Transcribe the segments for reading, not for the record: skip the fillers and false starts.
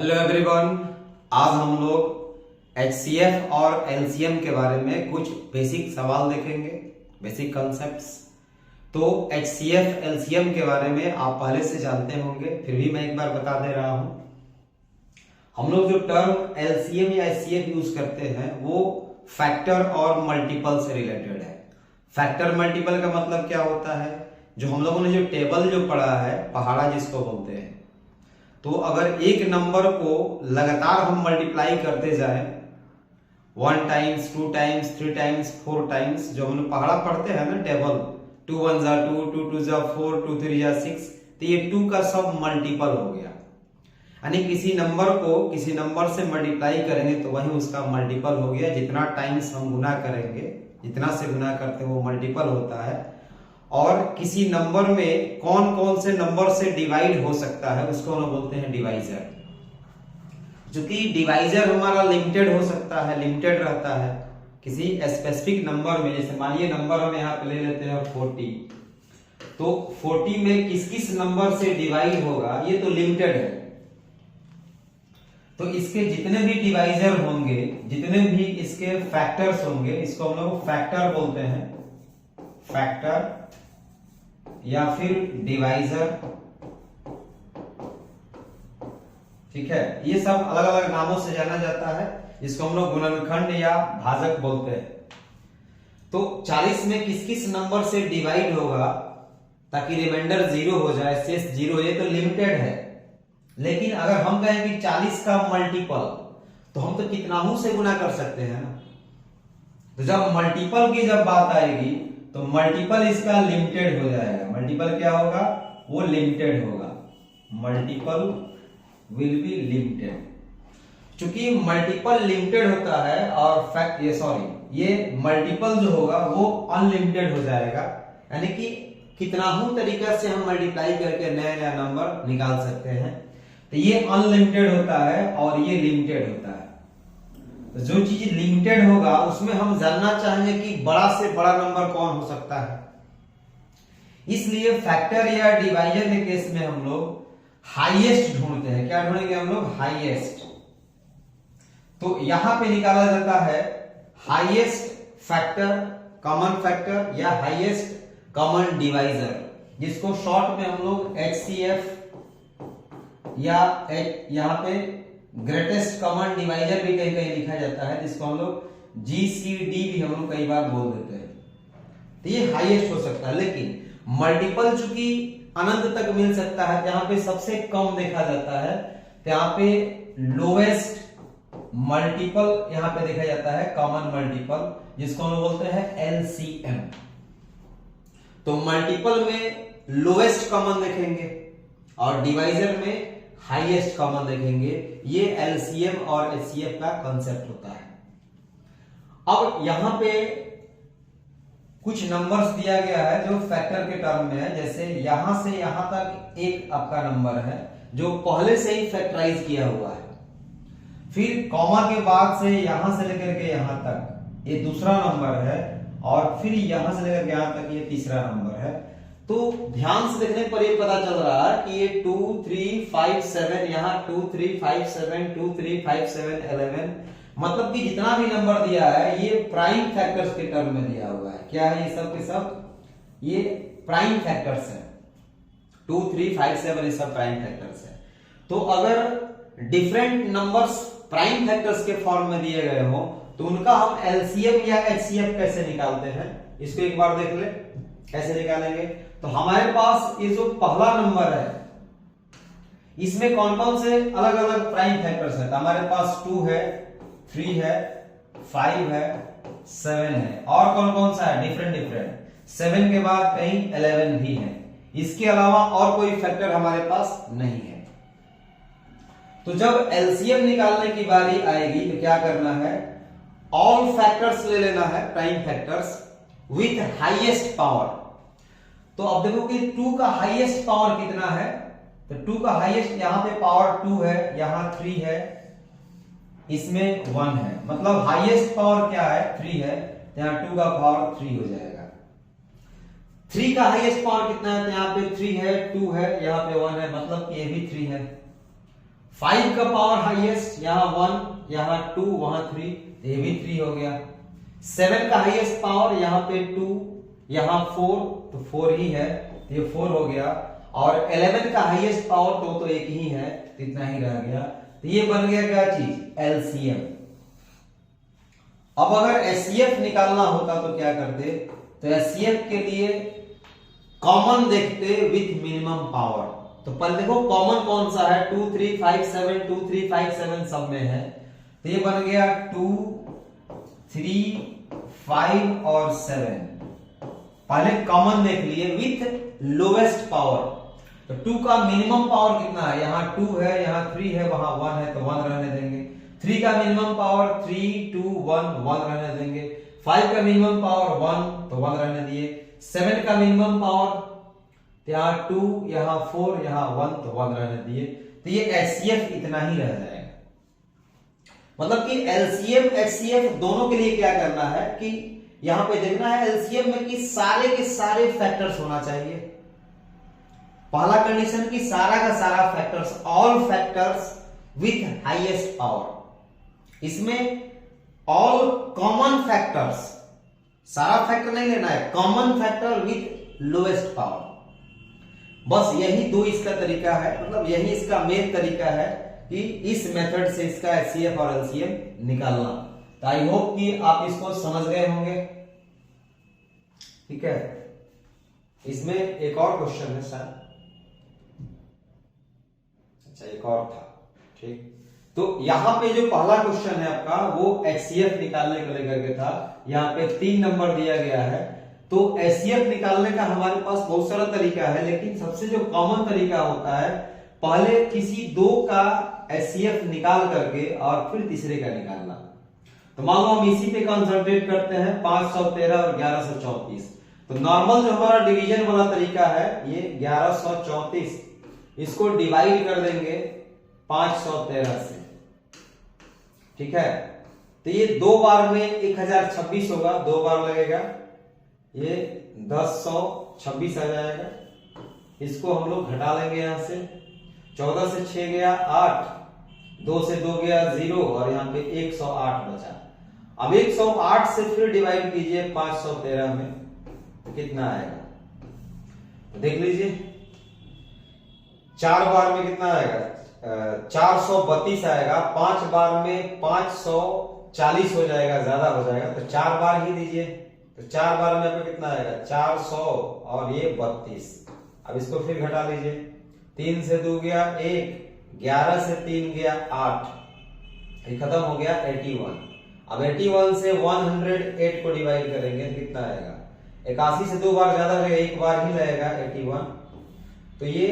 Hello everyone. आज हम लोग HCF और LCM के बारे में कुछ बेसिक सवाल देखेंगे, बेसिक कॉन्सेप्ट्स। तो HCF LCM के बारे में आप पहले से जानते होंगे, फिर भी मैं एक बार बता दे रहा हूं। हम लोग जो टर्म LCM या HCF यूज करते हैं वो फैक्टर और मल्टीपल से रिलेटेड है। फैक्टर मल्टीपल का मतलब क्या होता है? जो हम लोगों ने जो टेबल जो पढ़ा है, पहाड़ा जिसको बोलते हैं, तो अगर एक नंबर को लगातार हम मल्टीप्लाई करते जाएं 1 टाइम्स 2 टाइम्स 3 टाइम्स 4 टाइम्स, जो हम लोग पहाड़ा पढ़ते हैं ना टेबल, 2 1 जा 2 2 2 जा 4 2 3 जा 6, तो ये 2 का सब मल्टीपल हो गया। यानी किसी नंबर को किसी नंबर से मल्टीप्लाई करेंगे तो वही उसका मल्टीपल हो गया। जितना टाइम्स हम गुना करेंगे, जितना से गुना करते हैं वो मल्टीपल होता है। और किसी नंबर में कौन कौन से नंबर से डिवाइड हो सकता है उसको हम बोलते हैं डिवाइजर। जो कि डिवाइजर हमारा लिमिटेड हो सकता है, लिमिटेड रहता है किसी स्पेसिफिक नंबर में। जैसे मानिए नंबर हम यहाँ पे ले लेते हैं 40, तो 40 में किस किस नंबर से डिवाइड होगा ये तो लिमिटेड है। तो इसके जितने भी डिवाइजर होंगे, जितने भी इसके फैक्टर्स होंगे, इसको हम लोग फैक्टर बोलते हैं, फैक्टर या फिर डिवाइजर। ठीक है, ये सब अलग अलग नामों से जाना जाता है, जिसको हम लोग गुणनखंड या भाजक बोलते हैं। तो 40 में किस किस नंबर से डिवाइड होगा ताकि रिमाइंडर 0 हो जाए, शेष 0 हो जाए, तो लिमिटेड है। लेकिन अगर हम कहें कि 40 का मल्टीपल, तो हम तो कितनाहू से गुना कर सकते हैं ना। तो जब मल्टीपल की जब बात आएगी तो मल्टीपल इसका लिमिटेड हो जाएगा। मल्टीपल क्या होगा? वो लिमिटेड होगा। Multiple will be limited. चूंकि मल्टीपल लिमिटेड होता है और ये मल्टीपल जो होगा वो अनलिमिटेड हो जाएगा। यानी कि कितनाहू तरीका से हम मल्टीप्लाई करके नया नया नंबर निकाल सकते हैं। तो ये अनलिमिटेड होता है और ये लिमिटेड होता है। तो जो चीज लिमिटेड होगा उसमें हम जानना चाहेंगे कि बड़ा से बड़ा नंबर कौन हो सकता है। इसलिए फैक्टर या डिवाइजर के केस में हम लोग हाईएस्ट ढूंढते हैं। क्या ढूंढेंगे हम लोग? हाईएस्ट। तो यहां पे निकाला जाता है हाईएस्ट फैक्टर, कॉमन फैक्टर या हाईएस्ट कॉमन डिवाइजर, जिसको शॉर्ट में हम लोग HCF या यहां पे ग्रेटेस्ट कॉमन डिवाइजर भी कहीं कहीं लिखा जाता है, जिसको हम लोग GCD भी हम लोग कई बार बोल देते हैं। तो ये हाईएस्ट हो सकता है। लेकिन मल्टीपल चूंकि अनंत तक मिल सकता है, जहां पे सबसे कम देखा जाता है, तो यहाँ पे लोएस्ट मल्टीपल यहां पे देखा जाता है, कॉमन मल्टीपल, जिसको हम बोलते हैं LCM। तो मल्टीपल में लोएस्ट कॉमन देखेंगे और डिवाइजर में हाईएस्ट कॉमन देखेंगे। ये LCM और HCF का कॉन्सेप्ट होता है। अब यहां पे कुछ नंबर्स दिया गया है जो फैक्टर के टर्म में है। जैसे यहां से यहां तक एक आपका नंबर है जो पहले से ही फैक्टराइज किया हुआ है। फिर कॉमा के बाद से यहां से लेकर के यहां तक ये दूसरा नंबर है, और फिर यहां से लेकर के यहां तक ये तीसरा नंबर है। तो ध्यान से देखने पर ये पता चल रहा है कि ये 2 3 5 7, यहाँ 2 3 5 7 2 3 5 7 11, मतलब कि जितना भी नंबर दिया है ये प्राइम फैक्टर्स के टर्म में दिया हुआ है। क्या है ये सब के सब? ये प्राइम फैक्टर्स है। 2 3 5 7 ये सब प्राइम फैक्टर्स है। तो अगर डिफरेंट नंबर्स प्राइम फैक्टर्स के फॉर्म में दिए गए हो तो उनका हम LCM या HCF कैसे निकालते हैं, इसको एक बार देख ले। कैसे निकालेंगे? तो हमारे पास ये जो पहला नंबर है इसमें कौन कौन से अलग अलग प्राइम फैक्टर्स है? तो हमारे पास 2 है, 3 है, 5 है, 7 है, और कौन कौन सा है? डिफरेंट। 7 के बाद कहीं 11 भी है। इसके अलावा और कोई फैक्टर हमारे पास नहीं है। तो जब LCM निकालने की बारी आएगी तो क्या करना है? ऑल फैक्टर्स ले लेना है, prime factors with highest power. तो अब देखो कि 2 का हाईएस्ट पावर कितना है? तो 2 का हाईएस्ट यहां पे पावर 2 है, यहां 3 है, इसमें 1 है, मतलब हाईएस्ट पावर क्या है? 3 है, यहां 2 का पावर 3 हो जाएगा। 3 का हाईएस्ट पावर कितना है? तो यहाँ पे 3 है, 2 है, यहाँ पे 1 है, मतलब कि ये भी 3 है। 5 का पावर हाईएस्ट, यहाँ 1, यहाँ 2, वहां 3, ये भी 3 हो गया। 7 का हाईएस्ट पावर, यहाँ पे 2, यहाँ 4, तो 4 ही है, तो ये 4 हो गया। और 11 का हाईएस्ट पावर तो एक ही है, तो इतना ही रह गया। तो ये बन गया क्या चीज, एलसीएम। अब अगर एचसीएफ निकालना होता तो क्या करते, तो एचसीएफ के लिए कॉमन देखते विथ मिनिमम पावर। तो पहले देखो कॉमन कौन सा है, 2 3 5 7, 2 3 5 7 सब में है, तो ये बन गया 2 3 5 और 7। पहले कॉमन देख लिए विथ लोवेस्ट पावर। तो 2 का मिनिमम पावर कितना है, यहाँ 2 है, यहाँ 3 है, वहां 1 है, तो 1 रहने देंगे। 3 का मिनिमम पावर 3 2 1, 1 रहने देंगे। 5 का मिनिमम पावर 1, तो 1 रहने दिए। 7 का मिनिमम पावर, यहाँ 2, यहाँ 4, यहाँ 1, तो 1 रहने दिए। तो ये एचसीएफ इतना ही रह जाएगा। मतलब कि एलसीएम एचसीएफ दोनों के लिए क्या करना है कि यहां पे देखना है एलसीएम में कि सारे के सारे फैक्टर्स होना चाहिए। पहला कंडीशन की सारा का सारा factors, all factors with highest power. इसमें ऑल कॉमन फैक्टर्स, सारा फैक्टर नहीं लेना है, common factor with lowest power. बस यही दो इसका तरीका है, मतलब यही इसका मेन तरीका है कि इस मेथड से इसका एचसीएफ और एलसीएम निकालना। तो आई होप कि आप इसको समझ गए होंगे। ठीक है, इसमें एक और क्वेश्चन है शायद, अच्छा एक और था। ठीक, तो यहां पे जो पहला क्वेश्चन है आपका वो एचसीएफ निकालने को लेकर के था। यहां पे 3 नंबर दिया गया है। तो एचसीएफ निकालने का हमारे पास बहुत सारा तरीका है, लेकिन सबसे जो कॉमन तरीका होता है, पहले किसी दो का एचसीएफ निकाल करके और फिर तीसरे का निकालना। तो मान लो हम इसी पे कंसंट्रेट करते हैं, 513 और 1134। तो नॉर्मल जो हमारा डिवीजन वाला तरीका है, ये 1134, इसको डिवाइड कर देंगे 513 से। ठीक है, तो ये 2 बार में 1026 होगा, 2 बार लगेगा, ये 1026 आ जाएगा। इसको हम लोग घटा लेंगे यहां से, 14 से 6 गया 8, 2 से 2 गया 0, और यहां पे 108 बचा। अब 108 से फिर डिवाइड कीजिए 513 में, तो कितना आएगा, तो देख लीजिए 4 बार में कितना आएगा, 432 आएगा। 5 बार में 540 हो जाएगा, ज्यादा हो जाएगा, तो 4 बार ही दीजिए। तो 4 बार में आपको कितना आएगा, 400 और ये 32। अब इसको फिर घटा लीजिए, 3 से 2 गया 1, 11 से 3 गया 8, ये खत्म हो गया 81। अब 81 से 108 को डिवाइड करेंगे तो कितना आएगा, 81 से 2 बार ज्यादा लगेगा, 1 बार ही लगेगा 81। तो ये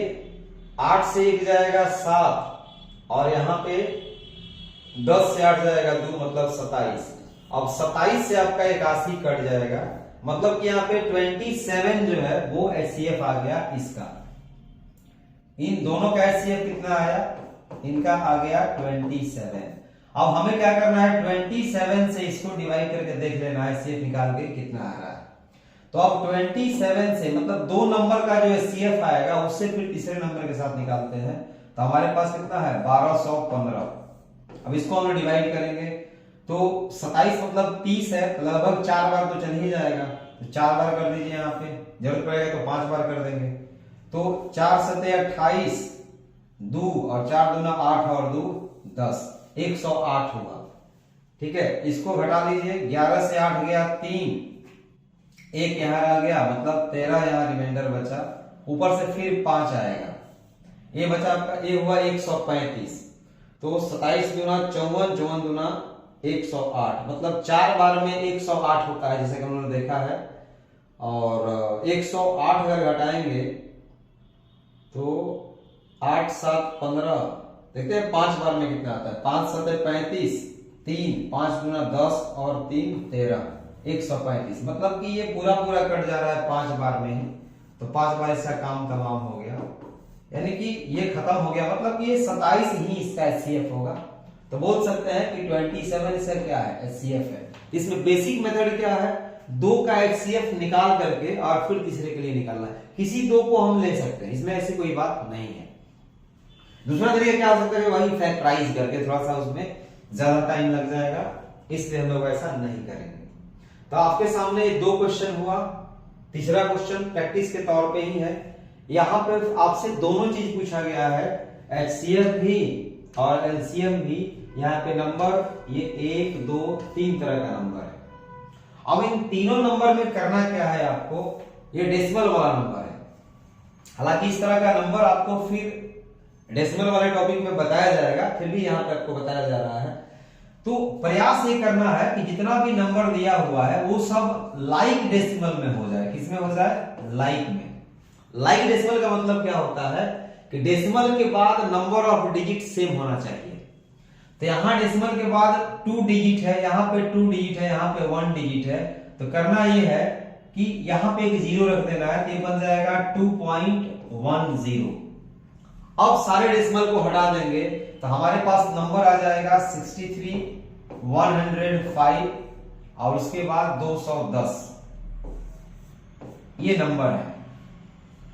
8 से 1 जाएगा 7, और यहाँ पे 10 से 8 जाएगा 2, मतलब 27। अब 27 से आपका 81 कट जाएगा, मतलब कि यहाँ पे 27 जो है वो एचसीएफ आ गया इसका। इन दोनों का एचसीएफ कितना आया, इनका आ गया 27। अब हमें क्या करना है, 27 से इसको डिवाइड करके देख लेना है एचसीएफ निकाल के कितना आ रहा है। तो अब 27 से मतलब 2 नंबर का जो एचसीएफ आएगा उससे फिर तीसरे नंबर के साथ निकालते हैं, तो हमारे पास कितना है 1215। अब इसको हम डिवाइड करेंगे तो 27 मतलब 30 है, तो लगभग 4 बार तो चल ही जाएगा, तो 4 बार कर दीजिए। यहाँ पे जरूरत पड़ेगा तो 5 बार कर देंगे। तो 4 सते 28, 2 और 4 दूना 8 और 2 10, 108 हुआ। ठीक है, इसको घटा लीजिए, 11 से 8 गया 3, 1 यहां आ गया, मतलब 13 यहां रिमाइंडर बचा, ऊपर से फिर 5 आएगा, ये बचा आपका, ये हुआ 135। तो 27 दूना 54, 54 दूना 108, मतलब 4 बार में 108 होता है, जैसे कि हमने देखा है। और 108 अगर घटाएंगे तो 8 7 15, देखते हैं 5 बार में कितना आता है, 5 7 35, 3 5 दूना 10 और 3 13, 135। मतलब कि ये पूरा पूरा कट जा रहा है 5 बार में ही, तो 5 बार इसका काम तमाम हो गया, यानी कि ये खत्म हो गया, मतलब कि ये 27 ही इसका एचसीएफ होगा। तो बोल सकते हैं कि 27 इसका क्या है, एचसीएफ है। इसमें बेसिक मेथड क्या है, 2 का एचसीएफ निकाल करके और फिर तीसरे के लिए निकालना है। किसी 2 को हम ले सकते हैं, इसमें ऐसी कोई बात नहीं है। दूसरा तरीका क्या हो सकता है, वही फैक्टराइज करके, थोड़ा सा उसमें ज्यादा टाइम लग जाएगा, इसलिए हम लोग ऐसा नहीं करेंगे। तो आपके सामने 2 क्वेश्चन हुआ। तीसरा क्वेश्चन प्रैक्टिस के तौर पे ही है। यहाँ पे आपसे दोनों चीज पूछा गया है, HCF भी और LCM भी। यहाँ पे नंबर ये 1 2 3 तरह का नंबर है। अब इन तीनों नंबर में करना क्या है आपको, ये डेसिमल वाला नंबर है। हालांकि इस तरह का नंबर आपको फिर डेसिमल वाले टॉपिक में बताया जाएगा, फिर भी यहाँ पे आपको बताया जा रहा है। तो प्रयास ये करना है कि जितना भी नंबर दिया हुआ है वो सब लाइक डेसिमल में हो जाए। किसमें हो जाए, लाइक में। लाइक डेसिमल का मतलब क्या होता है कि डेसिमल के बाद नंबर ऑफ डिजिट सेम होना चाहिए। तो यहां डेसिमल के बाद 2 डिजिट है, यहाँ पे 2 डिजिट है, यहाँ पे 1 डिजिट है। तो करना ये है कि यहाँ पे एक 0 रख देना है, तो ये बन जाएगा 2.10। अब सारे डेसिमल को हटा देंगे तो हमारे पास नंबर आ जाएगा 63, 105 और उसके बाद 210। ये नंबर है।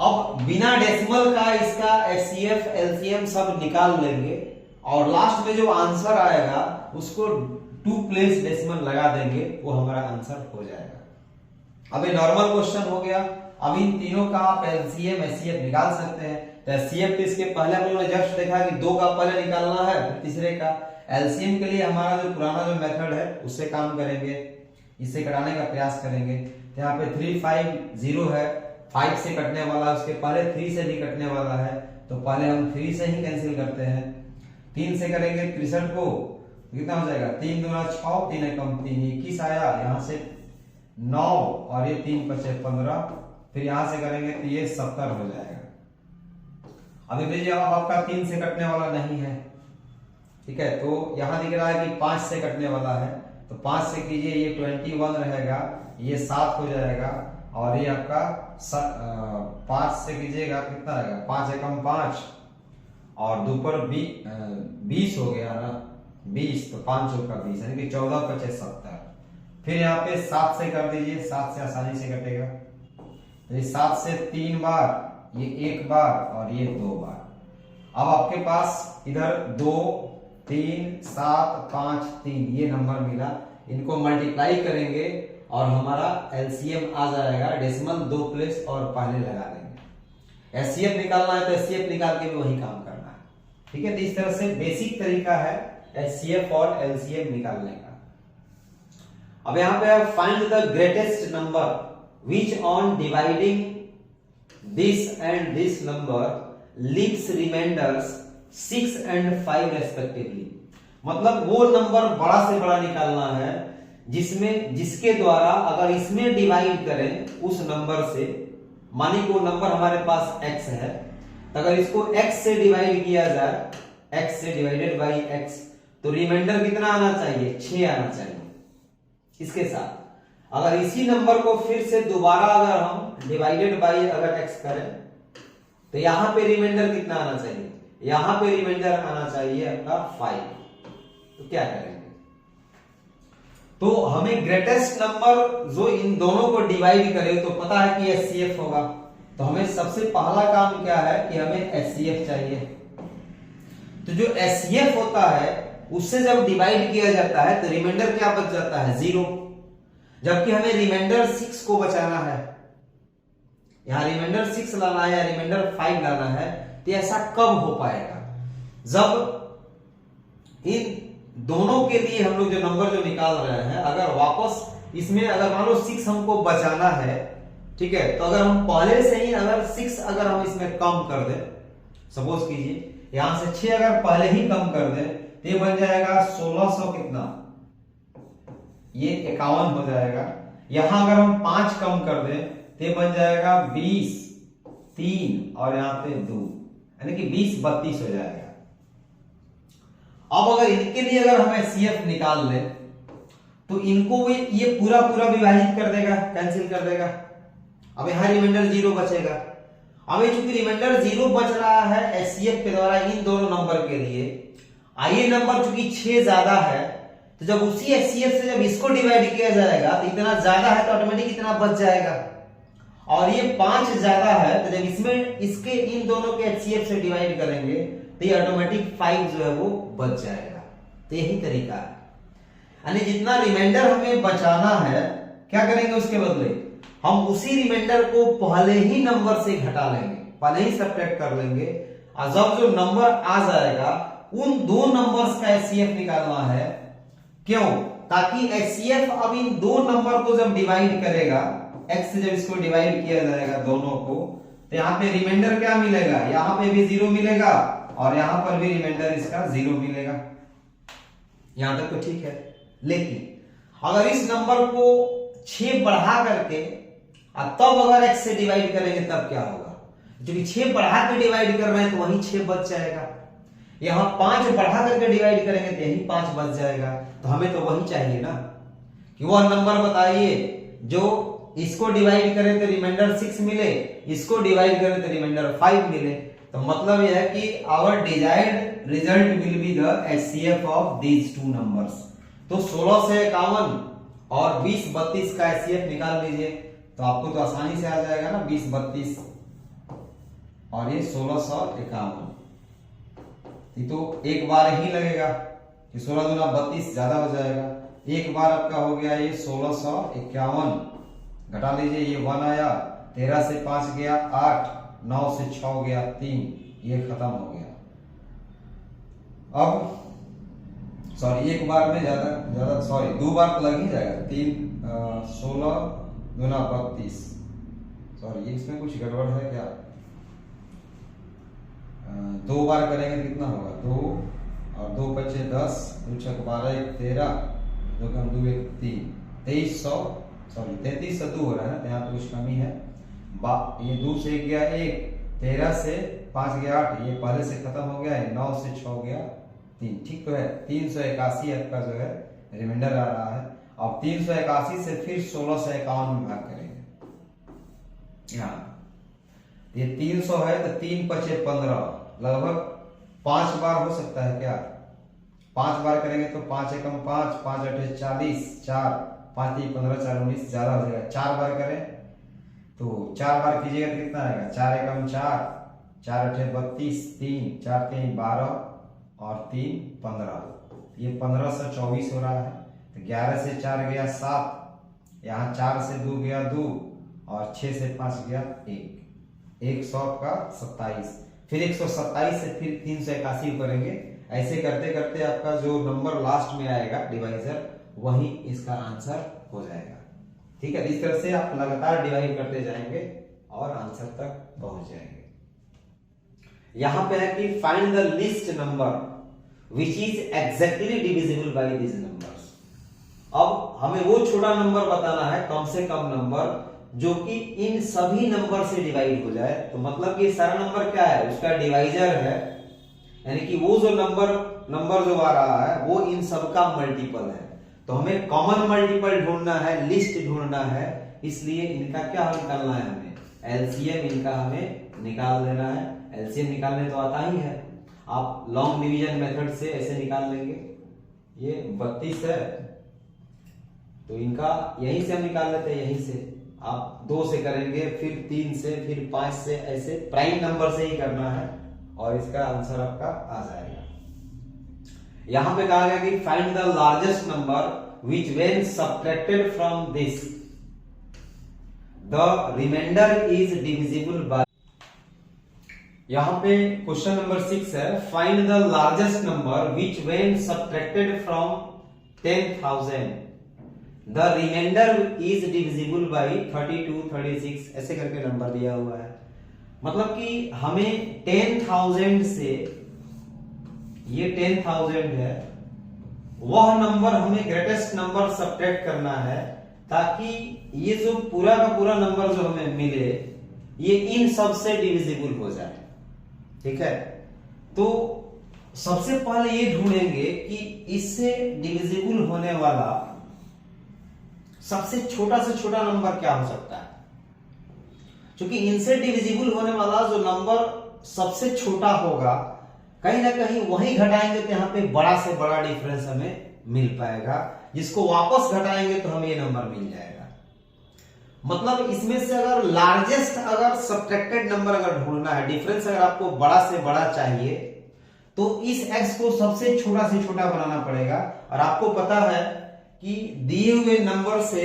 अब बिना डेसिमल का इसका HCF LCM सब निकाल लेंगे और लास्ट में जो आंसर आएगा उसको 2 प्लेस डेसिमल लगा देंगे, वो हमारा आंसर हो जाएगा। अब ये नॉर्मल क्वेश्चन हो गया। अब इन तीनों का आप LCM HCF निकाल सकते हैं। तो HCF तो इसके पहले हम लोगों ने जस्ट देखा कि 2 का पहले निकालना है, फिर तीसरे का। LCM के लिए हमारा जो पुराना जो मेथड है उससे काम करेंगे, इससे कराने का प्रयास करेंगे। तो यहाँ पे 350 है, 5 से कटने वाला, उसके पहले 3 से भी कटने वाला है, तो पहले हम 3 से ही कैंसिल करते हैं। 3 से करेंगे 63 को, कितना हो जाएगा, 3 दूना 6, 3 एकम 3, 21 आया। यहाँ से 9 और ये 3 5 15, फिर यहां से करेंगे तो ये 70 हो जाएगा। अभी देखिए अब आपका 3 से कटने वाला नहीं है, ठीक है। तो यहां दिख रहा है कि 5 से कटने वाला है, तो 5 से कीजिए, ये 21 रहेगा, ये 7 हो जाएगा और ये आपका 5 से कीजिएगा कितना आएगा, 5 एकम 5 और 2 पर 20 हो गया ना, 20, तो 5 चौका 20 यानी कि 14 25 70। फिर यहाँ पे 7 से कर दीजिए, 7 से आसानी से कटेगा। तो 7 से 3 बार, ये 1 बार और ये 2 बार। अब आपके पास इधर 2 3 7 5 3 ये नंबर मिला। इनको मल्टीप्लाई करेंगे और हमारा LCM आ जाएगा। डेसिमल 2 प्लेस और पहले लगा देंगे। HCF निकालना है तो HCF निकाल के भी वही काम करना है, ठीक है। तो इस तरह से बेसिक तरीका है HCF और LCM निकालने का। अब यहाँ पे find the greatest number which on dividing this and this number leaves remainders 6 and 5 respectively। मतलब वो नंबर बड़ा से बड़ा निकालना है जिसके द्वारा अगर इसमें डिवाइड करें उस नंबर से, मानी को नंबर हमारे पास x है, तो अगर इसको x से डिवाइड किया जाए, x से डिवाइडेड बाई x, तो रिमाइंडर कितना आना चाहिए, 6 आना चाहिए। इसके साथ अगर इसी नंबर को फिर से दोबारा अगर हम डिवाइडेड बाई अगर x करें तो यहां पे रिमाइंडर कितना आना चाहिए, यहां पे रिमाइंडर आना चाहिए आपका 5। तो क्या करेंगे, तो हमें ग्रेटेस्ट नंबर जो इन दोनों को डिवाइड करे तो पता है कि HCF होगा। तो हमें सबसे पहला काम क्या है कि हमें HCF चाहिए। तो जो HCF होता है उससे जब डिवाइड किया जाता है तो रिमाइंडर क्या बच जाता है, 0। जबकि हमें रिमाइंडर 6 को बचाना है, यहां रिमाइंडर 6 लाना है या रिमाइंडर 5 लाना है। तो ऐसा कब हो पाएगा, जब इन दोनों के लिए हम लोग जो नंबर जो निकाल रहे हैं, अगर वापस इसमें अगर मान लो 6 हमको बचाना है, ठीक है, तो अगर हम पहले से ही अगर 6 अगर हम इसमें कम कर दें, सपोज कीजिए यहां से 6 अगर पहले ही कम कर दें तो ये बन जाएगा 1600 कितना, ये 51 हो जाएगा। यहां अगर हम 5 कम कर दें तो ये बन जाएगा 20 3 और यहां पे 2 यानी कि 20 32 हो जाएगा। अब अगर इनके लिए अगर हम HCF निकाल लें तो इनको ये पूरा पूरा विभाजित कर देगा, कैंसिल कर देगा। अब यहां रिमाइंडर 0 बचेगा। अब ये चूंकि रिमाइंडर 0 बच रहा है HCF के द्वारा इन दोनों नंबर के लिए, ये नंबर चूंकि 6 ज्यादा है, तो जब उसी HCF से जब इसको डिवाइड किया जाएगा तो इतना ज्यादा है तो ऑटोमेटिक इतना बच जाएगा। और ये 5 ज्यादा है तो जब इसमें इसके इन दोनों के HCF से डिवाइड करेंगे तो ये ऑटोमेटिक 5 जो है वो बच जाएगा। तो यही तरीका है, यानी जितना रिमाइंडर हमें बचाना है क्या करेंगे उसके बदले हम उसी रिमाइंडर को पहले ही नंबर से घटा लेंगे, पहले ही सब्ट्रैक्ट कर लेंगे, और जब जो नंबर आ जाएगा उन दो नंबर्स का एचसीएफ निकालना है। क्यों? ताकि एचसीएफ अब इन दो नंबर को जब डिवाइड करेगा, एक्स से जब इसको डिवाइड किया जाएगा दोनों को, तो यहाँ पे रिमाइंडर क्या मिलेगा, यहाँ पे भी 0 मिलेगा और यहाँ पर भी रिमाइंडर इसका 0 मिलेगा। यहां तक तो ठीक है, लेकिन अगर इस नंबर को 6 बढ़ा करके तब अगर x से डिवाइड करेंगे तब क्या होगा? क्योंकि 6 बढ़ा के डिवाइड कर रहे हैं तो वही 6 बच जाएगा। यहां 5 बढ़ा करके डिवाइड करेंगे तो यही 5 बच जाएगा। तो हमें तो वही चाहिए ना कि वह नंबर बताइए जो इसको डिवाइड करें तो रिमाइंडर 6 मिले, इसको डिवाइड करें तो रिमाइंडर 5 मिले। तो मतलब यह है कि our desired result will be the HCF of these two numbers. तो 16 से 51 और 20 32 का एचसीएफ निकाल लीजिए, तो आपको तो आसानी से आ जाएगा ना, 20 32 और ये 1651। तो एक बार ही लगेगा कि 16 दूना 32 ज्यादा हो जाएगा। एक बार आपका हो गया ये 1651, घटा लीजिए, ये 1 आया, 13 से 5 गया 8, 9 से 6 गया 3, ये खत्म हो गया। अब सॉरी एक बार में ज्यादा सॉरी 2 बार तो लग ही जाएगा, 3 16 दूना 32, सॉरी इसमें कुछ गड़बड़ है क्या? 2 बार करेंगे तो कितना होगा, 2 और 2 बचे 10, 2 6 12 1 13, 2 कम 2 1 3, 2300 सॉरी 33 से 2 हो रहा है ना, यहाँ पे कुछ कमी है। ये 2 से 1 गया 1, 13 से 5 गया 8, ये पहले से खत्म हो गया है, 9 से 6 गया 3, ठीक तो है। 381 आपका जो है रिमाइंडर आ रहा है। अब 381 से फिर 16 से 51 में भाग करेंगे। यहाँ ये 300 है तो 3 5 15, लगभग 5 बार हो सकता है क्या? 5 बार करेंगे तो 5 एकम 5, 5 8 40, 4 5 3 15 4 19, ज्यादा हो जाएगा। 4 बार करें तो 4 बार कीजिएगा तो कितना आएगा, 4 एकम 4, 4 8 32, 3 4 3 12 और 3 15, ये 15 से 24 हो रहा है। तो 11 से 4 गया 7, यहाँ 4 से 2 गया 2 और 6 से 5 गया 1, 100 का 27, फिर 127 से फिर 381 करेंगे। ऐसे करते करते आपका जो नंबर लास्ट में आएगा डिवाइजर, वही इसका आंसर हो जाएगा। ठीक है, इस तरह से आप लगातार डिवाइड करते जाएंगे और आंसर तक पहुंच जाएंगे। यहां पे है कि find the list number which is exactly divisible by this numbers. अब हमें वो छोटा नंबर बताना है, कम से कम नंबर जो कि इन सभी नंबर से डिवाइड हो जाए। तो मतलब कि सारा नंबर क्या है, उसका डिवाइजर है, यानी कि वो जो नंबर जो आ रहा है वो इन सबका मल्टीपल है। तो हमें कॉमन मल्टीपल ढूंढना है, लिस्ट ढूंढना है, इसलिए इनका क्या निकालना है, हमें एलसीएम इनका हमें निकाल देना है। एलसीएम निकालने तो आता ही है, आप लॉन्ग डिवीजन मेथड से ऐसे निकाल लेंगे। ये 32 है तो इनका यहीं से हम निकाल लेते हैं, यहीं से आप 2 से करेंगे, फिर 3 से, फिर 5 से, ऐसे प्राइम नंबर से ही करना है और इसका आंसर आपका आ जाएगा। यहां पे कहा गया कि find the largest number which when subtracted from this the remainder is divisible by। यहां पे क्वेश्चन नंबर 6 है, find the largest number which when subtracted from 10,000 the remainder is divisible by 32 36, ऐसे करके नंबर दिया हुआ है। मतलब कि हमें 10,000 से, ये 10,000 है, वह नंबर हमें ग्रेटेस्ट नंबर सब्ट्रैक्ट करना है ताकि ये जो पूरा का पूरा नंबर जो हमें मिले ये इन सब से डिविजिबल हो जाए। ठीक है, तो सबसे पहले ये ढूंढेंगे कि इससे डिविजिबल होने वाला सबसे छोटा से छोटा नंबर क्या हो सकता है। क्योंकि इनसे डिविजिबल होने वाला जो नंबर सबसे छोटा होगा, कहीं ना कहीं वही घटाएंगे तो यहाँ पे बड़ा से बड़ा डिफरेंस हमें मिल पाएगा, जिसको वापस घटाएंगे तो हमें ये नंबर मिल जाएगा। मतलब इसमें से अगर लार्जेस्ट अगर सब्ट्रैक्टेड नंबर अगर ढूंढना है, डिफरेंस अगर आपको बड़ा से बड़ा चाहिए, तो इस x को सबसे छोटा से छोटा बनाना पड़ेगा। और आपको पता है कि दिए हुए नंबर से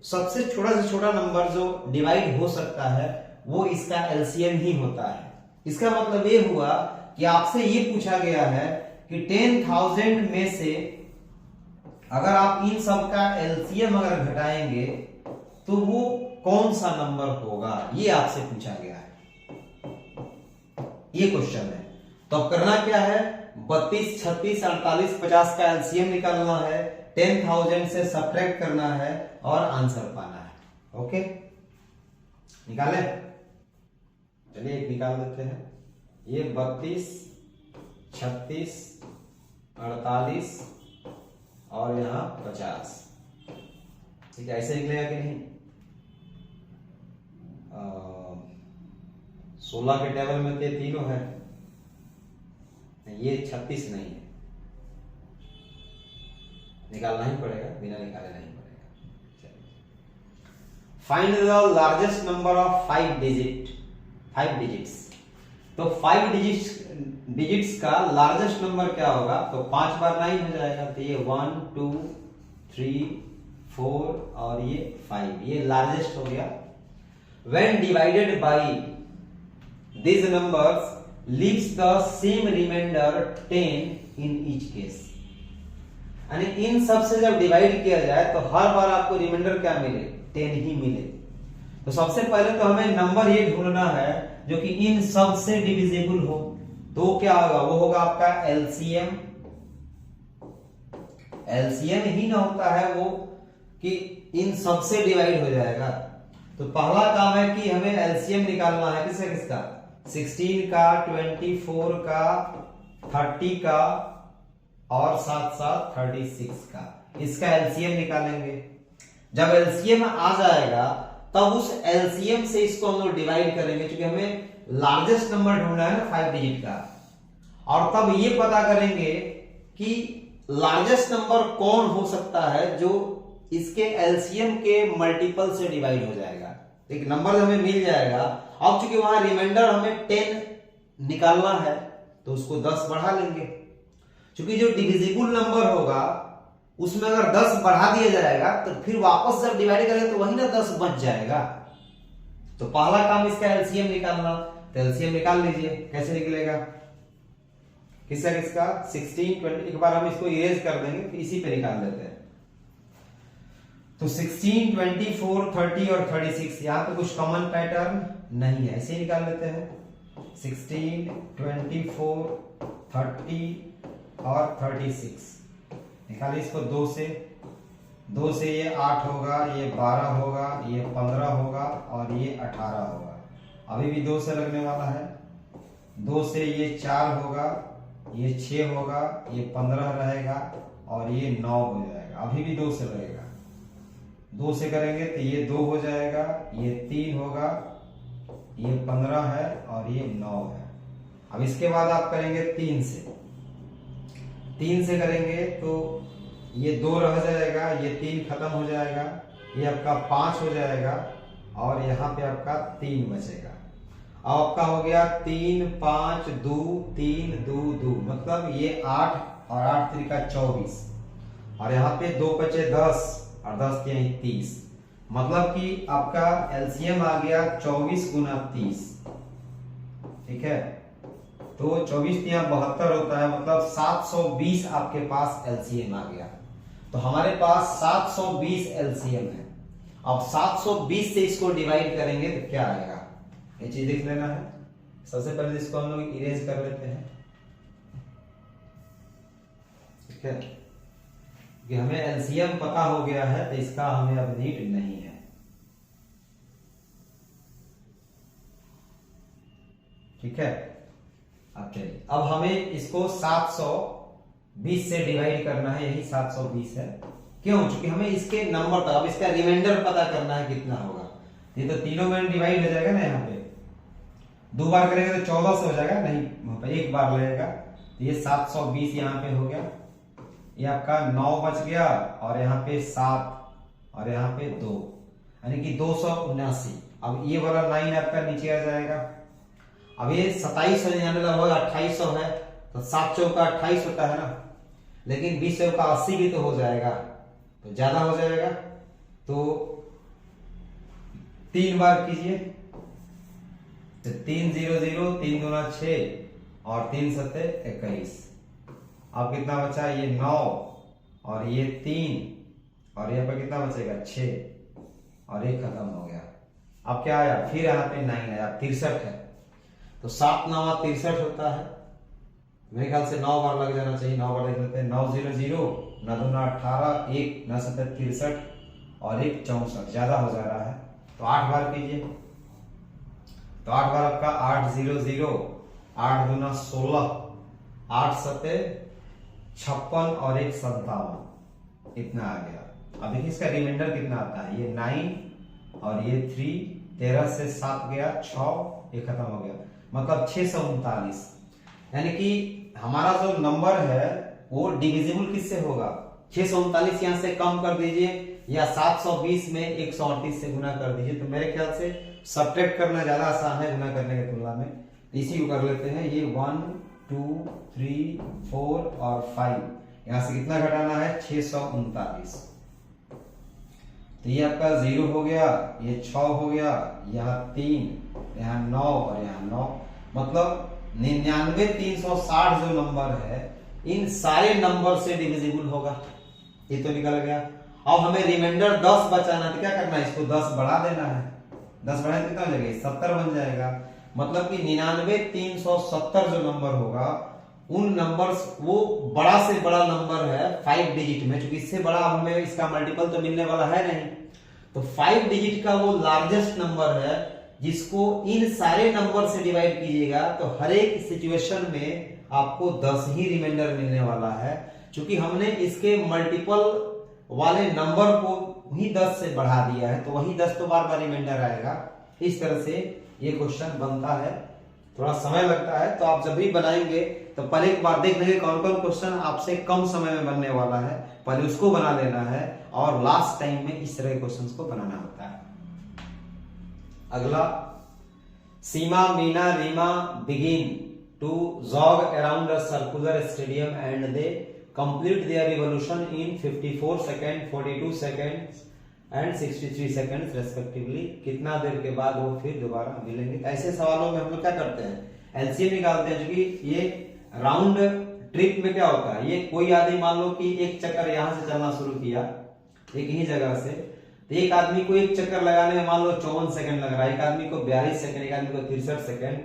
सबसे छोटा से छोटा नंबर जो डिवाइड हो सकता है वो इसका एलसीएम ही होता है। इसका मतलब ये हुआ कि आपसे ये पूछा गया है कि 10,000 में से अगर आप इन सब का एलसीएम अगर घटाएंगे तो वो कौन सा नंबर होगा, ये आपसे पूछा गया है, ये क्वेश्चन है। तो अब करना क्या है, 32, 36, 48, 50 का एलसीएम निकालना है, 10,000 से सब्ट्रैक्ट करना है और आंसर पाना है। ओके, निकाले, चलिए एक निकाल देते हैं। ये 32, 36, 48 और यहाँ 50, ठीक है, ऐसे निकलेगा कि नहीं? 16 के टेबल में तो तीनों है, ये 36 नहीं है, निकालना ही पड़ेगा, बिना निकाले नहीं पड़ेगा। Find the largest number of 5 digits. तो 5 डिजिट्स का लार्जेस्ट नंबर क्या होगा? तो 5 बार 9 हो जाएगा, तो ये 1 2 3 4 और ये 5, ये लार्जेस्ट हो गया। When divided by these numbers leaves the same remainder 10 in each case। यानी इन सब से जब डिवाइड किया जाए तो हर बार आपको रिमाइंडर क्या मिले? 10 ही मिले। तो सबसे पहले तो हमें नंबर ये ढूंढना है जो कि इन सब से डिविजिबल हो। तो क्या होगा? वो होगा आपका एलसीएम। एलसीएम ही ना होता है वो कि इन सब से डिवाइड हो जाएगा। तो पहला काम है कि हमें एलसीएम निकालना है, किसका किसका? 16 का, 24 का, 30 का और साथ साथ 36 का, इसका एलसीएम निकालेंगे। जब एलसीएम आ जाएगा तब उस एलसीएम से इसको हम लोग डिवाइड करेंगे, क्योंकि हमें लार्जेस्ट नंबर ढूंढना है ना 5 डिजिट का। और तब ये पता करेंगे कि लार्जेस्ट नंबर कौन हो सकता है जो इसके एलसीएम के मल्टीपल से डिवाइड हो जाएगा। एक नंबर हमें मिल जाएगा। अब चूंकि वहां रिमाइंडर हमें 10 निकालना है तो उसको 10 बढ़ा लेंगे। क्योंकि जो डिविजिबल नंबर होगा उसमें अगर 10 बढ़ा दिया जाएगा तो फिर वापस जब डिवाइड करेंगे तो वही ना 10 बच जाएगा। तो पहला काम इसका एलसीएम निकालना, तो एलसीएम निकाल लीजिए। कैसे निकलेगा? किसका किसका? 16, 20। एक बार हम इसको इरेज कर देंगे, फिर इसी पे निकाल देते हैं। तो 16, 24, 30 और 36, यहां पे कुछ कॉमन पैटर्न नहीं है, ऐसे निकाल लेते हैं। 16, 24, 30 और 36 निकालिए इसको 2 से ये 8 होगा, ये 12 होगा, ये 15 होगा और ये 18 होगा। अभी भी 2 से लगने वाला है। 2 से ये 4 होगा, ये 6 होगा, ये 15 रहेगा और ये 9 हो जाएगा। अभी भी 2 से लगेगा। 2 से करेंगे तो ये 2 हो जाएगा, ये 3 होगा, ये 15 है और ये 9 है। अब इसके बाद आप करेंगे 3 से। 3 से करेंगे तो ये 2 रह जाएगा, ये 3 खत्म हो जाएगा, ये आपका 5 हो जाएगा और यहाँ पे आपका 3 बचेगा। अब आपका हो गया 3, 5, 2, 3, 2, 2, मतलब ये 8 और 8 3 का 24 और यहाँ पे 2 बचे 10 और 10 के 30, मतलब कि आपका एलसीएम आ गया 24 गुना 30। ठीक है, तो 24 यहाँ 72 होता है, मतलब 720 आपके पास एलसीएम आ गया। तो हमारे पास 720 एलसीएम है। अब 720 से इसको डिवाइड करेंगे तो क्या आएगा, ये चीज देख लेना है। सबसे पहले इसको हम लोग इरेज कर लेते हैं। ठीक है, कि हमें एलसीएम पता हो गया है तो इसका हमें अब नीड नहीं है। ठीक है, अब चलिए, अब हमें इसको 720 से डिवाइड करना है, यही 720 है। क्यों? क्योंकि हमें इसके नंबर का, अब इसका रिमाइंडर पता करना है कितना होगा। ये तो तीनों में डिवाइड हो जाएगा ना, यहाँ पे 2 बार करेंगे तो 14 से हो जाएगा, नहीं एक बार लगेगा। तो ये 720 यहाँ पे हो गया, ये आपका 9 बच गया और यहाँ पे 7 और यहाँ पे 2, यानी कि 279। अब ये वाला लाइन आपका नीचे आ जाएगा। अब ये 27 लगभग 2800 है, तो 7 चौका 28 होता है ना, लेकिन 20 चौका 80 भी तो हो जाएगा, तो ज्यादा हो जाएगा। तो 3 बार कीजिए, तो 3 0 0, 3 दूना 6 और 3 सत्ते 21। अब कितना बचा, ये 9 और ये 3 और यहाँ पर कितना बचेगा 6 और ये खत्म हो गया। अब क्या आया, फिर यहाँ पे 9 आया, 63 है। तो 7 9 63 होता है, मेरे ख्याल से 9 बार लग जाना चाहिए। 9 बार लिख लेते हैं, 9 0 0, 9 दूना 18, 1 9 सत्ते 63 और 1 64, ज्यादा हो जा रहा है। तो 8 बार कीजिए, तो 8 बार आपका 8 0 0, 8 दूना 16, 8 सत्ते 56 और 1 57, इतना आ गया। अब देखिए इसका रिमाइंडर कितना आता है, ये 9 और ये 3, 13 से 7 गया 6, ये खत्म हो गया, मतलब 639। यानी कि हमारा जो नंबर है वो डिविजिबल किससे होगा, 639 यहां से कम कर दीजिए या 720 में 138 से गुना कर दीजिए। तो मेरे ख्याल से सब्ट्रैक्ट करना ज्यादा आसान है गुना करने की तुलना में। इसी को कर लेते हैं, ये 1 2 3 4 और 5, यहां से कितना घटाना है 639। तो ये आपका 0 हो गया, ये 6 हो गया, यहाँ 3, यहाँ 9 और यहाँ 9, मतलब 99 360 जो नंबर है इन सारे नंबर से डिविजिबल होगा। ये तो निकल गया। अब हमें रिमाइंडर 10 बचाना, तो क्या करना है, इसको 10 बढ़ा देना है। 10 बढ़ाए कितना हो जाएगा, 70 बन जाएगा। मतलब कि 99 370 जो नंबर होगा उन नंबर्स, वो बड़ा से बड़ा नंबर है 5 डिजिट में, क्योंकि इससे बड़ा हमें इसका मल्टीपल तो मिलने वाला है नहीं। तो 5 डिजिट का वो लार्जेस्ट नंबर है जिसको इन सारे नंबर से डिवाइड कीजिएगा तो हर एक सिचुएशन में आपको 10 ही रिमाइंडर मिलने वाला है। क्योंकि हमने इसके मल्टीपल वाले नंबर को ही 10 से बढ़ा दिया है, तो वही 10 तो बार बार रिमाइंडर आएगा। इस तरह से ये क्वेश्चन बनता है, थोड़ा समय लगता है। तो आप जब भी बनाएंगे तो पहले एक बार देख लेंगे कौन कौन क्वेश्चन आपसे कम समय में बनने वाला है, पहले उसको बना लेना है और लास्ट टाइम में इस तरह के क्वेश्चंस को बनाना होता है। अगला, Seema Meena Reema begin to jog around a circular stadium and they complete their revolution in 54 second, 42 seconds and 63 seconds respectively. कितना देर के बाद वो फिर दोबारा मिलेंगे। ऐसे सवालों में हम लोग क्या करते हैं, एलसीएम निकालते हैं। क्योंकि ये राउंड ट्रिप में क्या होता है, ये कोई आदमी मान लो कि एक चक्कर यहां से चलना शुरू किया एक ही जगह से, तो एक आदमी को एक चक्कर लगाने में मान लो 54 सेकंड लग रहा है, एक आदमी को 42 सेकंड, एक आदमी को 63 सेकंड,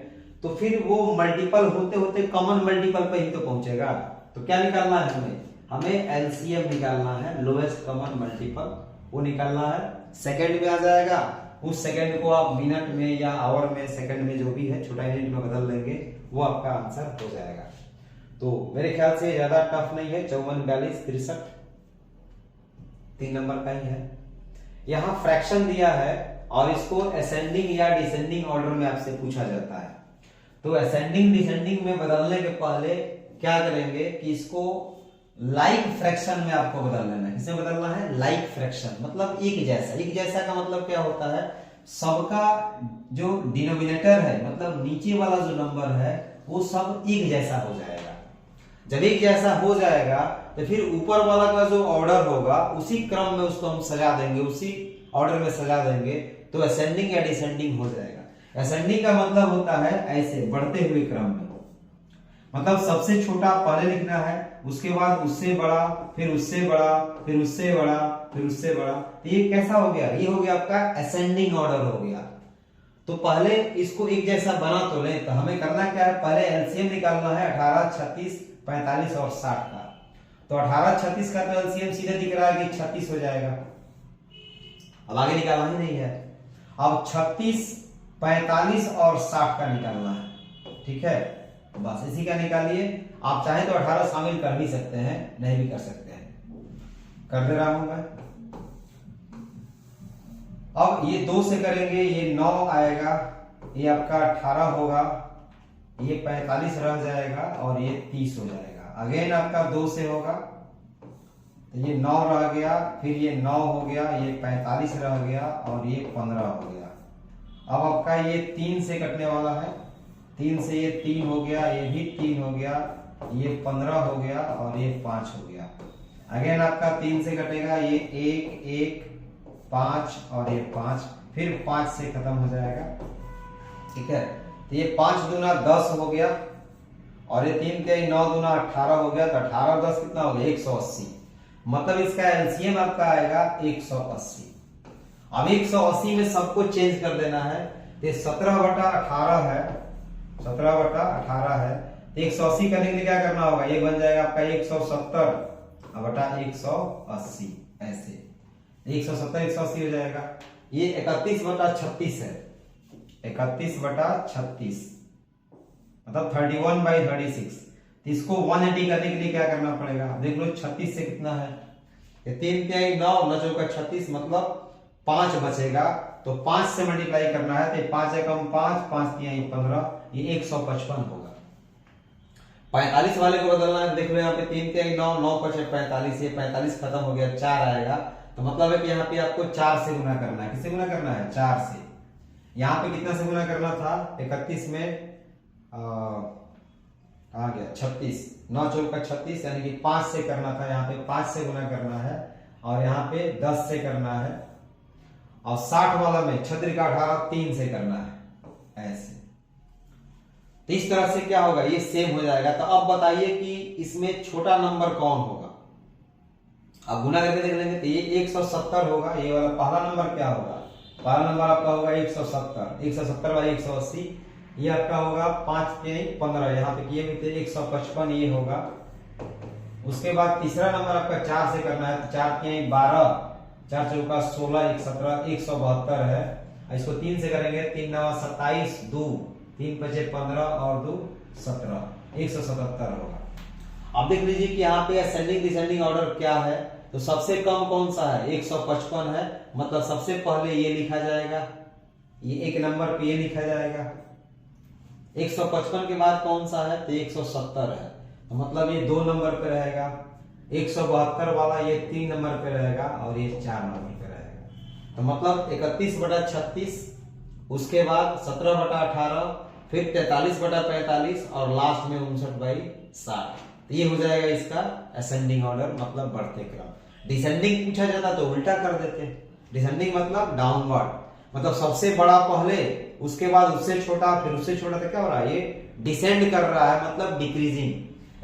तो फिर वो मल्टीपल होते होते कॉमन मल्टीपल पे ही तो पहुंचेगा। तो क्या निकालना है हमें एलसीएम निकालना है, लोएस्ट कॉमन मल्टीपल, वो निकालना है। सेकंड में आ जाएगा, उस सेकंड को आप मिनट में या आवर में, सेकंड में जो भी है छोटा यूनिट में बदल लेंगे, वो आपका आंसर हो जाएगा। तो मेरे ख्याल से ज्यादा टफ नहीं है, 54 42 63 3 नंबर का ही है। यहां फ्रैक्शन दिया है और इसको असेंडिंग या डिसेंडिंग ऑर्डर में आपसे पूछा जाता है। तो असेंडिंग डिसेंडिंग में बदलने के पहले क्या करेंगे कि इसको लाइक फ्रैक्शन में आपको बदल लेना है। किससे बदलना है, लाइक फ्रैक्शन, मतलब एक जैसा। एक जैसा का मतलब क्या होता है, सबका जो डिनोमिनेटर है, मतलब नीचे वाला जो नंबर है वो सब एक जैसा हो जाएगा। जब एक जैसा हो जाएगा तो फिर ऊपर वाला का जो ऑर्डर होगा उसी क्रम में उसको हम सजा देंगे, उसी ऑर्डर में सजा देंगे, तो असेंडिंग या डिसेंडिंग हो जाएगा। असेंडिंग का मतलब होता है ऐसे बढ़ते हुए क्रम में, मतलब सबसे छोटा पहले लिखना है, उसके बाद उससे बड़ा, फिर उससे बड़ा, फिर उससे बड़ा, फिर उससे बड़ा। तो ये कैसा हो गया, ये हो गया आपका असेंडिंग ऑर्डर हो गया। तो पहले इसको एक जैसा बना तो ले, तो हमें करना क्या है, पहले एलसीएम निकालना है 18 36 45 और 60 का। तो 18 36 का तो एलसीएम सीधे दिख रहा है कि 36 हो जाएगा, अब आगे निकालना ही नहीं है। अब 36 45 और 60 का निकालना है, ठीक है। तो बस इसी का निकालिए। आप चाहे तो 18 शामिल कर भी सकते हैं, नहीं भी कर सकते हैं, कर दे रहा हूं मैं। अब ये 2 से करेंगे, ये 9 आएगा, ये आपका 18 होगा, ये 45 रह जाएगा और ये 30 हो जाएगा। अगेन आपका 2 से होगा, तो ये 9 रह गया, फिर ये 9 हो गया, ये 45 रह गया और ये 15 हो गया। अब आपका ये 3 से कटने वाला है, 3 से ये 3 हो गया, ये भी 3 हो गया, ये 15 हो गया और ये 5 हो गया। अगेन आपका 3 से कटेगा, ये 1 1 5 और ये 5, फिर 5 से खत्म हो जाएगा। ठीक है, तो ये 5 दूना 10 हो गया और ये 3 के 9 दूना 18 हो गया। तो 18 और 10 कितना हो गया? 180। मतलब इसका एलसीएम आपका आएगा 180। अब 180 में सबको चेंज कर देना है, तो 17/18 है, 17/18 है। 180 करने के लिए क्या करना होगा? ये बन जाएगा आपका 170/180, ऐसे 170 180 हो जाएगा। ये 31/36 है, 31/36 मतलब 31/36। इसको 180 करने के लिए क्या करना पड़ेगा? देख लो 36 से कितना है, 3 के 9 9 चौका 36, मतलब 5 बचेगा। तो 5 से मल्टीप्लाई करना है, तो 5 एकम 5 5 3 15, ये 155 होगा। 45 वाले को बदलना है, देख लो यहाँ पे 3 के 9 9 5 45, ये 45 खत्म हो गया, 4 आएगा। तो मतलब है कि यहाँ पे आपको 4 से गुना करना है। किससे गुना करना है? 4 से। यहाँ पे कितना से गुना करना था? 31 में आ गया 36, 9 चौका 36, यानी कि 5 से करना था, यहाँ पे 5 से गुना करना है और यहाँ पे 10 से करना है। और 60 वाला में 6 का 18 3 से करना है, ऐसे। तो इस तरह से क्या होगा? ये सेम हो जाएगा। तो अब बताइए कि इसमें छोटा नंबर कौन होगा? अब गुना करके देख लेंगे, तो ये 170 होगा। ये वाला पहला नंबर क्या होगा? पहला नंबर आपका होगा 170, 170/180। ये आपका होगा 5 के 15, यहाँ पे किए हुए थे 155, ये होगा। उसके बाद तीसरा नंबर आपका 4 से करना है, तो 4 के 12, 4 चौका 16, 1 17, 172 है। इसको 3 से करेंगे, 3 9 27, 2 3 5 15 और 2 17, 177 होगा। अब देख लीजिए कि यहाँ पे असेंडिंग डिसेंडिंग ऑर्डर क्या है। तो सबसे कम कौन सा है? 155 है, मतलब सबसे पहले ये लिखा जाएगा, ये एक नंबर पे ये लिखा जाएगा। 155 के बाद कौन सा है? तो 170 है, तो मतलब ये 2 नंबर पे रहेगा। 172 वाला ये 3 नंबर पे रहेगा और ये 4 नंबर पे रहेगा। तो मतलब 31/36, उसके बाद 17/18, फिर 43/45 और लास्ट में 59/60। तो ये हो जाएगा इसका असेंडिंग ऑर्डर, मतलब बढ़ते क्रम। डिसेंडिंग पूछा जाता तो उल्टा कर देते। डिसेंडिंग मतलब डाउनवर्ड, मतलब सबसे बड़ा पहले, उसके बाद उससे छोटा, फिर उससे छोटा। तो क्या हो रहा है? ये डिसेंड कर रहा है, मतलब डिक्रीजिंग।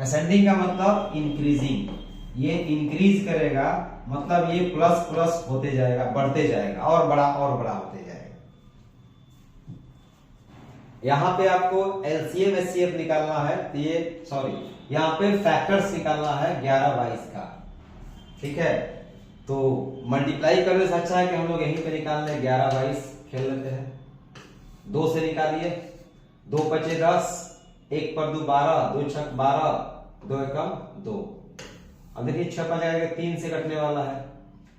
असेंडिंग का मतलब इंक्रीजिंग, ये इंक्रीज करेगा, मतलब ये प्लस प्लस होते जाएगा, बढ़ते जाएगा, और बड़ा होते जाएगा। यहाँ पे आपको एलसीएम एचसीएफ निकालना है, तो ये यहाँ पे फैक्टर्स निकालना है 11 22 का। ठीक है, तो मल्टीप्लाई करने से अच्छा है कि हम लोग यहीं पे निकाल लें। 11 22 खेल लेते हैं। 2 से निकालिए, 2 5 10, 1 पर 2 12, 2 6 12, 2 एकम 2। अब देखिए 6 5 आएगा, 3 से कटने वाला है,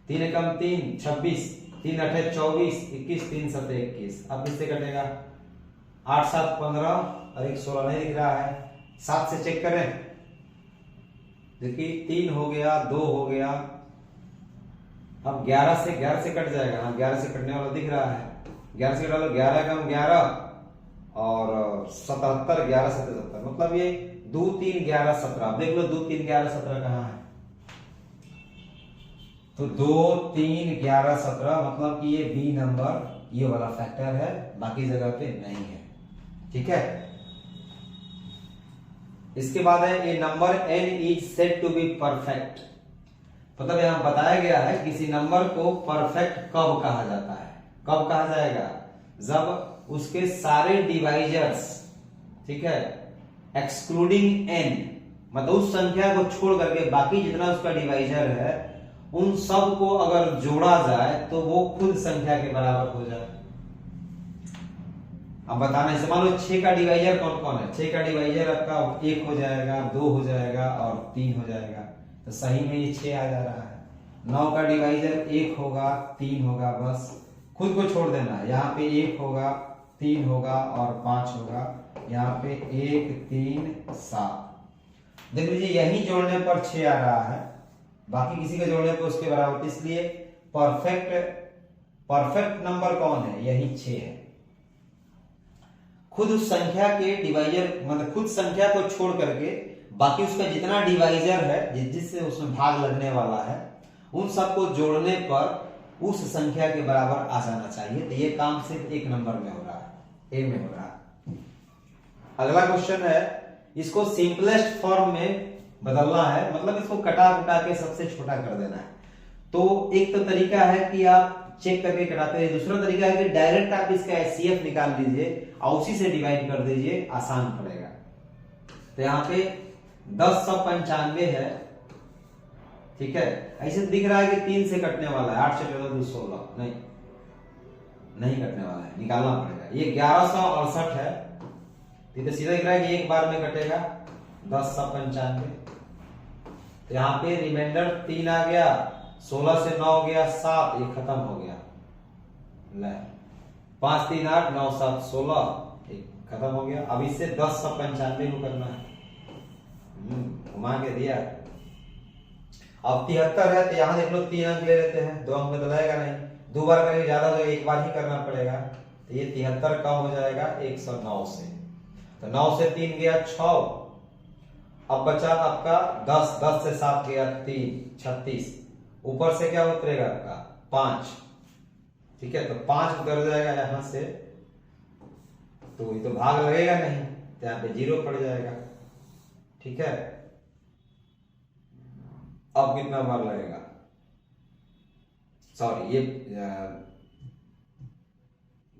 3 एकम 3 26, 3 8 24, 21, 3 7 21। अब किससे कटेगा? 8 7 15 और 1 16 नहीं दिख रहा है। 7 से चेक करें, देखिए 3 हो गया, 2 हो गया। अब 11 से कट जाएगा। हाँ, 11 से कटने वाला दिख रहा है। 11 से कटा लो, 11 कम 11 और 77, 11 77, मतलब ये 2 3 11 17। देख लो 2 3 11 17 कहाँ है? तो 2 3 11 17, मतलब कि ये बी नंबर, ये वाला फैक्टर है, बाकी जगह पे नहीं है। ठीक है, इसके बाद है a number n is said to be perfect. मतलब यहां बताया गया है किसी नंबर को परफेक्ट कब कहा जाता है। कब कहा जाएगा? जब उसके सारे डिवाइजर्स, ठीक है, एक्सक्लूडिंग n, मतलब उस संख्या को छोड़ करके बाकी जितना उसका डिवाइजर है उन सब को अगर जोड़ा जाए तो वो खुद संख्या के बराबर हो जाए। अब बताना है, मान लो 6 का डिवाइजर कौन कौन है? 6 का डिवाइजर आपका 1 हो जाएगा, 2 हो जाएगा और 3 हो जाएगा। तो सही में ये 6 आ जा रहा है। 9 का डिवाइजर 1 होगा, 3 होगा, बस खुद को छोड़ देना है। यहाँ पे 1 होगा, 3 होगा और 5 होगा। यहाँ पे 1 3 7। देख लीजिए यही जोड़ने पर 6 आ रहा है, बाकी किसी के जोड़ने पर उसके बराबर। इसलिए परफेक्ट नंबर कौन है? यही 6 है। खुद उस संख्या के डिवाइजर, मतलब खुद संख्या को छोड़ करके बाकी उसका जितना डिवाइजर है, जिससे उसमें भाग लगने वाला है, उन सबको जोड़ने पर उस संख्या के बराबर आ जाना चाहिए। तो ये काम सिर्फ एक नंबर में हो रहा है, ए में हो रहा है। अगला क्वेश्चन है, इसको सिंपलेस्ट फॉर्म में बदलना है, मतलब इसको कटा कुटा के सबसे छोटा कर देना है। तो एक तो तरीका है कि आप चेक करके कटाते हैं, दूसरा तरीका है कि डायरेक्ट आप इसका एचसीएफ निकाल लीजिए और उसी से डिवाइड कर दीजिए, आसान पड़ेगा। तो यहाँ पे 1095 है, ठीक है। ऐसे दिख रहा है कि 3 से कटने वाला है, 8 से 14 2 16, नहीं कटने वाला है, निकालना पड़ेगा। ये 1168 है, तो सीधा दिख रहा है कि एक बार में कटेगा 1095। तो यहाँ पे रिमाइंडर 3 आ गया, 16 से 9 गया 7, ये खत्म हो गया। 5 3 8 9 7 16, खत्म हो गया। अब इससे 1095 को करना है, घुमा के दिया। अब 73 है, तो यहाँ देख लो 3 अंक ले लेते हैं, 2 अंक में तो लगेगा नहीं, 2 बार करेंगे ज्यादा हो जाएगा, एक बार ही करना पड़ेगा। तो ये 73 कम हो जाएगा 109 से, तो 9 से 3 गया 6, अब बचा आपका 10, 10 से 7 गया 3 36, ऊपर से क्या उतरेगा आपका 5, ठीक है। तो 5 उतर जाएगा यहां से, तो ये तो भाग लगेगा नहीं, तो यहाँ पे 0 पड़ जाएगा, ठीक है। अब कितना बार लगेगा, सॉरी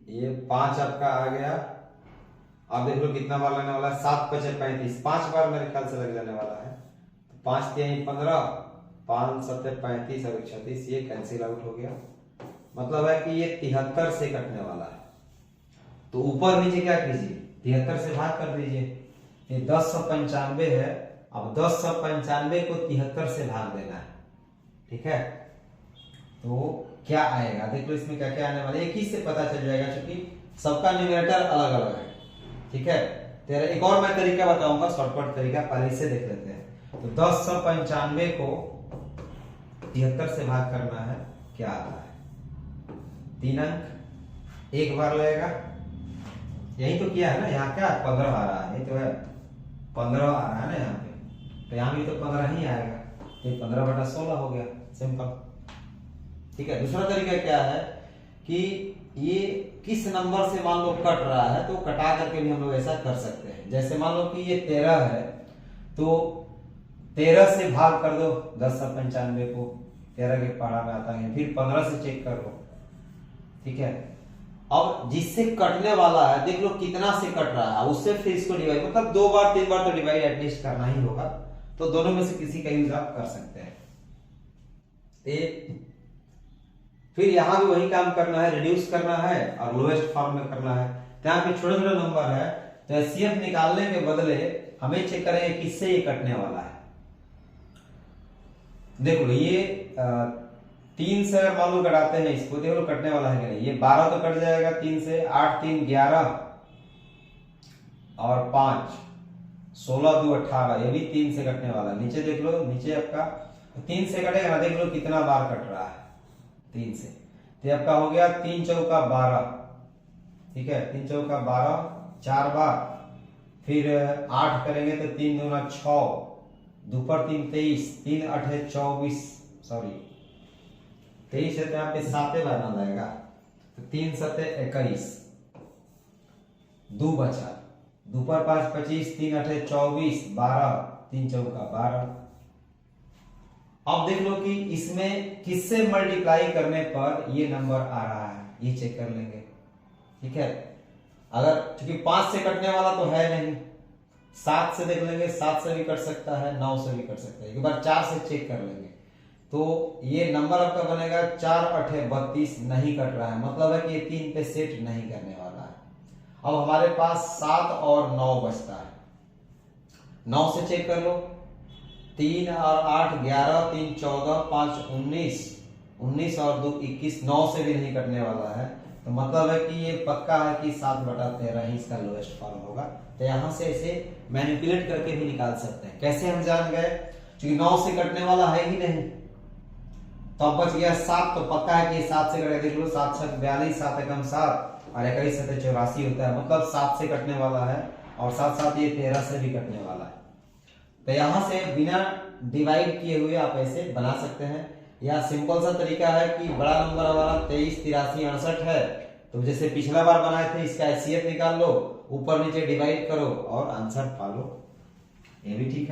ये 5 आपका आ गया। अब देख लो कितना बार लगने वाला है, 7 5 35, 5 बार मेरे ख्याल से लग जाने वाला है। 5 3 15, 5 7 35 और 36, ये कैंसिल आउट हो गया। मतलब है कि ये 73 से कटने वाला है। तो ऊपर नीचे क्या कीजिए, 73 से भाग कर दीजिए। ये 1095 है, अब 1095 को 73 से भाग देना है, ठीक है। तो क्या आएगा देख लो, इसमें क्या क्या आने वाला है, एक ही से पता चल जाएगा, क्योंकि सबका न्यूमरेटर अलग अलग है, ठीक है। तेरा एक और मैं तरीका बताऊंगा, शॉर्टकट तरीका, पहले से देख लेते हैं। तो 1095 को 73 से भाग करना है, क्या आता है, 3 अंक, एक बार लगेगा, यही तो किया है ना। यहाँ क्या 15 आ रहा है, यही तो है 15 आ रहा है ना यहाँ पे, तो यहाँ भी तो 15 ही आएगा, ये 15/16 हो गया, सिंपल, ठीक है। दूसरा तरीका क्या है कि ये किस नंबर से मान लो कट रहा है, तो कटा करके भी हम लोग ऐसा कर सकते हैं। जैसे मान लो कि ये 13 है, तो 13 से भाग कर दो 1095 को, 13 के पहाड़ा में आता है, फिर 15 से चेक कर लो, ठीक है। अब जिससे कटने वाला है देख लो कितना से कट रहा है, उससे फिर इसको डिवाइड, मतलब 2 बार 3 बार तो डिवाइड एटलीस्ट करना ही होगा। तो दोनों में से किसी का यूज आप कर सकते हैं। फिर यहां भी वही काम करना है, रिड्यूस करना है और लोएस्ट फॉर्म में करना है। तो यहाँ पे छोटे छोटे नंबर है, तो एचसीएफ निकालने के बदले हमें चेक करेंगे किससे ये कटने वाला है। देख लो ये 3 से अगर मान लो कटाते हैं इसको, देख लो कटने वाला है कि नहीं। ये 12 तो कट जाएगा 3 से, 8 3 11 और 5 16 2 18, ये भी 3 से कटने वाला है। नीचे देख लो, नीचे आपका 3 से कटेगा ना, देख लो कितना बार कट रहा है 3 से। तो आपका हो गया 3 चौका 12, ठीक है, 3 चौका 12 4 बार, फिर 8 करेंगे तो 3 दूना 6, 2 पर 3 23, 3 8 24, सॉरी 23 है, तो यहाँ पे 7 बार ना लगेगा, तो 3 7 21, 2 बचा, 2 पर 5 25, 3 8 24, 12, 3 चौका 12। अब देख लो कि इसमें किससे मल्टीप्लाई करने पर ये नंबर आ रहा है, ये चेक कर लेंगे, ठीक है। अगर क्योंकि 5 से कटने वाला तो है नहीं, 7 से देख लेंगे, 7 से भी कट सकता है, 9 से भी कट सकता है, एक बार 4 से चेक कर लेंगे। तो ये नंबर आपका बनेगा 4 8 32, नहीं कट रहा है, मतलब है कि ये 3 पे सेट नहीं करने वाला है। अब हमारे पास 7 और 9 बचता है, 9 से चेक कर लो, 3 और 8 11, 3 14, 5 19, 19 और 2 21, 9 से भी नहीं कटने वाला है। तो मतलब है कि ये पक्का है कि 7/13 ही इसका लोएस्ट फॉर्म होगा। तो यहां से इसे मैनिपुलेट करके भी निकाल सकते हैं। कैसे हम जान गए, क्योंकि 9 से कटने वाला है ही नहीं, तो अब बच गया 7, तो पक्का है कि 7 से कटेगा। देख लो 7 7 42, 7 एकम 7 और 21 7 84 होता है, मतलब 7 से कटने वाला है, और साथ साथ ये 13 से भी कटने वाला है। तो यहां से बिना डिवाइड किए हुए आप ऐसे बना सकते हैं, या सिंपल सा तरीका है कि बड़ा नंबर हमारा 23, 83, 68 है, तो जैसे पिछला बार बनाए थे इसका हैसियत निकाल लो, ऊपर नीचे डिवाइड करो और आंसर पालो, ये भी ठीक है।